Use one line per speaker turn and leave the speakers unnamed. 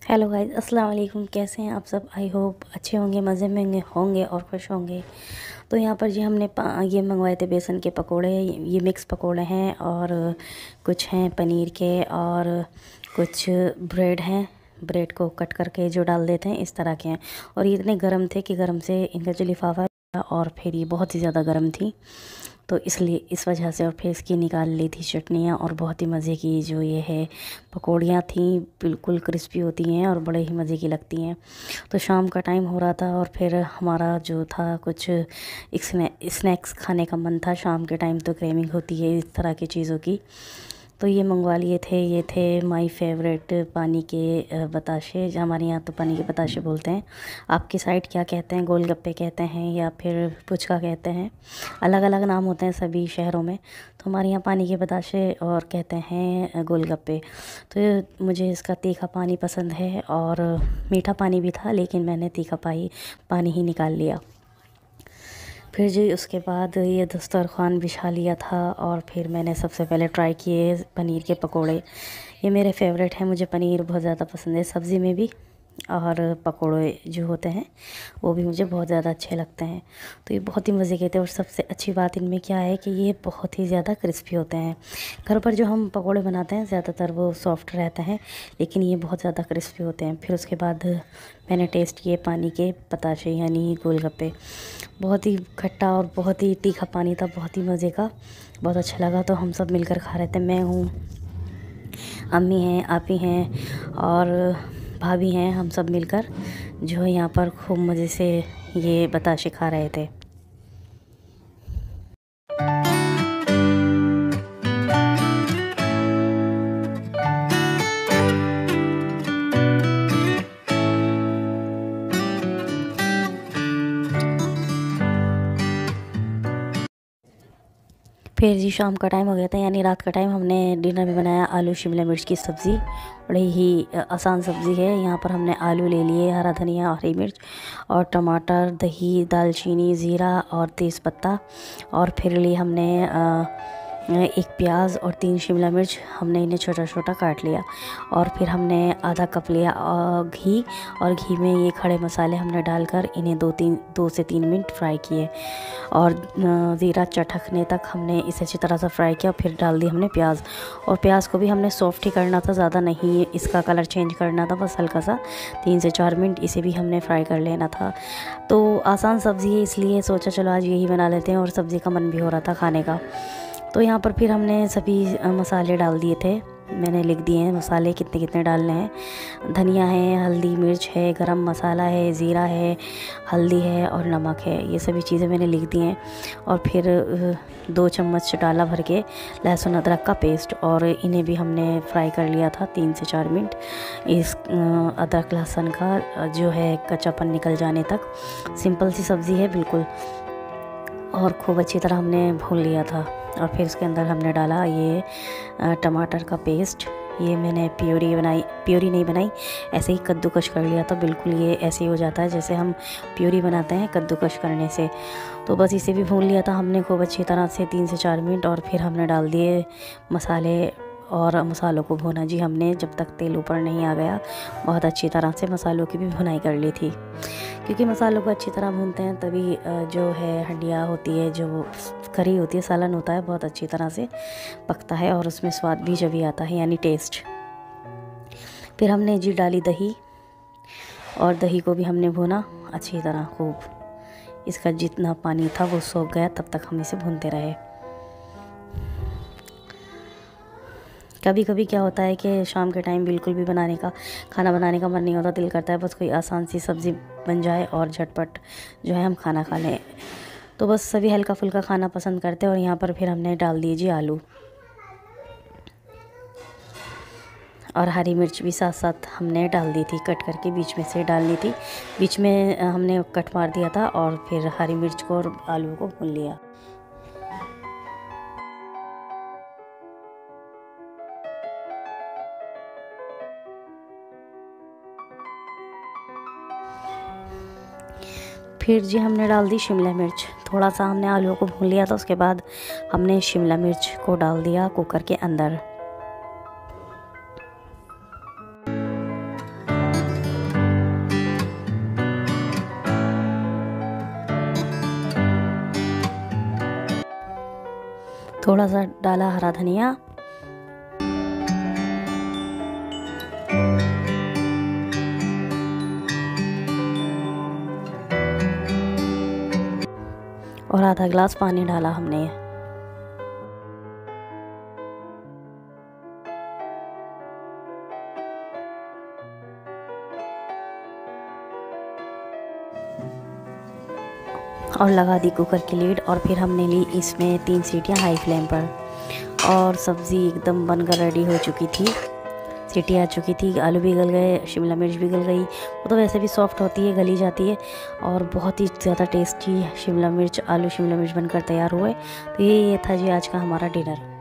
Hello guys, अस्सलाम वालेकुम। कैसे हैं आप सब? आई होप अच्छे होंगे, मज़े में होंगे और खुश होंगे। तो यहाँ पर जी हमने ये मंगवाए थे बेसन के पकोड़े। ये मिक्स पकोड़े हैं और कुछ हैं पनीर के और कुछ ब्रेड हैं। ब्रेड को कट करके जो डाल देते हैं इस तरह के हैं। और ये इतने गर्म थे कि गर्म से इनका जो लिफाफा और फिर ये बहुत ही ज़्यादा गर्म थी, तो इसलिए इस वजह से। और फिर इसकी निकाल ली थी चटनियाँ और बहुत ही मज़े की जो ये है पकौड़ियाँ थी, बिल्कुल क्रिस्पी होती हैं और बड़े ही मज़े की लगती हैं। तो शाम का टाइम हो रहा था और फिर हमारा जो था कुछ स्नैक्स खाने का मन था। शाम के टाइम तो क्रेविंग होती है इस तरह की चीज़ों की। तो ये मंगवा लिए थे। ये थे माय फेवरेट पानी के बताशे। हमारे यहाँ तो पानी के बताशे बोलते हैं। आपकी साइड क्या कहते हैं? गोलगप्पे कहते हैं या फिर पुचका कहते हैं? अलग अलग नाम होते हैं सभी शहरों में। तो हमारे यहाँ पानी के बताशे और कहते हैं गोलगप्पे। तो मुझे इसका तीखा पानी पसंद है और मीठा पानी भी था, लेकिन मैंने तीखा पानी ही निकाल लिया। फिर जी उसके बाद ये दस्तरख़्वान बिछा लिया था और फिर मैंने सबसे पहले ट्राई किए पनीर के पकोड़े। ये मेरे फेवरेट हैं, मुझे पनीर बहुत ज़्यादा पसंद है सब्ज़ी में भी, और पकोड़े जो होते हैं वो भी मुझे बहुत ज़्यादा अच्छे लगते हैं। तो ये बहुत ही मज़े के थे और सबसे अच्छी बात इनमें क्या है कि ये बहुत ही ज़्यादा क्रिस्पी होते हैं। घर पर जो हम पकोड़े बनाते हैं ज़्यादातर वो सॉफ्ट रहते हैं, लेकिन ये बहुत ज़्यादा क्रिस्पी होते हैं। फिर उसके बाद मैंने टेस्ट किए पानी के बताशे यानी गोलगप्पे। बहुत ही खट्टा और बहुत ही तीखा पानी था, बहुत ही मज़े का, बहुत अच्छा लगा। तो हम सब मिलकर खा रहे थे। मैं हूँ, अम्मी हैं, आपी हैं और भाभी हैं। हम सब मिलकर जो है यहाँ पर खूब मज़े से ये बताशे खा रहे थे। फिर जी शाम का टाइम हो गया था, यानी रात का टाइम। हमने डिनर में बनाया आलू शिमला मिर्च की सब्ज़ी। बड़ी ही आसान सब्ज़ी है। यहाँ पर हमने आलू ले लिए, हरा धनिया, हरी मिर्च और टमाटर, दही, दालचीनी, ज़ीरा और तेज़पत्ता। और फिर लिए हमने एक प्याज और 3 शिमला मिर्च। हमने इन्हें छोटा छोटा काट लिया। और फिर हमने आधा कप लिया घी, और घी में ये खड़े मसाले हमने डालकर इन्हें 2 से 3 मिनट फ्राई किए। और ज़ीरा चटकने तक हमने इसे अच्छी तरह से फ्राई किया। फिर डाल दी हमने प्याज, और प्याज को भी हमने सॉफ्ट ही करना था, ज़्यादा नहीं इसका कलर चेंज करना था, बस हल्का सा 3 से 4 मिनट इसे भी हमने फ्राई कर लेना था। तो आसान सब्ज़ी है, इसलिए सोचा चलो आज यही बना लेते हैं, और सब्ज़ी का मन भी हो रहा था खाने का। तो यहाँ पर फिर हमने सभी मसाले डाल दिए थे। मैंने लिख दिए हैं मसाले कितने कितने डालने हैं। धनिया है, हल्दी मिर्च है, गरम मसाला है, ज़ीरा है, हल्दी है और नमक है। ये सभी चीज़ें मैंने लिख दी हैं। और फिर 2 चम्मच डाला भर के लहसुन अदरक का पेस्ट, और इन्हें भी हमने फ्राई कर लिया था 3 से 4 मिनट। इस अदरक लहसुन का जो है कच्चापन निकल जाने तक। सिंपल सी सब्ज़ी है बिल्कुल, और खूब अच्छी तरह हमने भून लिया था। और फिर उसके अंदर हमने डाला ये टमाटर का पेस्ट। ये मैंने प्योरी नहीं बनाई, ऐसे ही कद्दूकश कर लिया था। बिल्कुल ये ऐसे ही हो जाता है जैसे हम प्योरी बनाते हैं कद्दूकश करने से। तो बस इसे भी भून लिया था हमने खूब अच्छी तरह से 3 से 4 मिनट। और फिर हमने डाल दिए मसाले, और मसालों को भुना जी हमने जब तक तेल ऊपर नहीं आ गया। बहुत अच्छी तरह से मसालों की भी भुनाई कर ली थी, क्योंकि मसालों को अच्छी तरह भूनते हैं तभी जो है हड्डियाँ होती है, जो करी होती है, सालन होता है, बहुत अच्छी तरह से पकता है और उसमें स्वाद भी जब ही आता है, यानी टेस्ट। फिर हमने जी डाली दही, और दही को भी हमने भुना अच्छी तरह खूब। इसका जितना पानी था वो सूख गया, तब तक हम इसे भूनते रहे। कभी कभी क्या होता है कि शाम के टाइम बिल्कुल भी खाना बनाने का मन नहीं होता, दिल करता है बस कोई आसान सी सब्ज़ी बन जाए और झटपट जो है हम खाना खा लें। तो बस सभी हल्का फुल्का खाना पसंद करते हैं। और यहाँ पर फिर हमने डाल दिए जी आलू, और हरी मिर्च भी साथ साथ हमने डाल दी थी, कट करके बीच में से डालनी थी। बीच में हमने कट मार दिया था, और फिर हरी मिर्च को और आलू को भून लिया। फिर जी हमने डाल दी शिमला मिर्च। थोड़ा सा हमने आलूओं को भून लिया था, उसके बाद हमने शिमला मिर्च को डाल दिया कुकर के अंदर। थोड़ा सा डाला हरा धनिया, और आधा गिलास पानी डाला हमने। और लगा दी कुकर की लीड, और फिर हमने ली इसमें 3 सीटियां हाई फ्लेम पर। और सब्ज़ी एकदम बनकर रेडी हो चुकी थी, सीटी आ चुकी थी, आलू भी गल गए, शिमला मिर्च भी गल गई। वो तो वैसे भी सॉफ्ट होती है, गली जाती है, और बहुत ही ज़्यादा टेस्टी शिमला मिर्च, आलू शिमला मिर्च बनकर तैयार हुए। तो ये था जी आज का हमारा डिनर।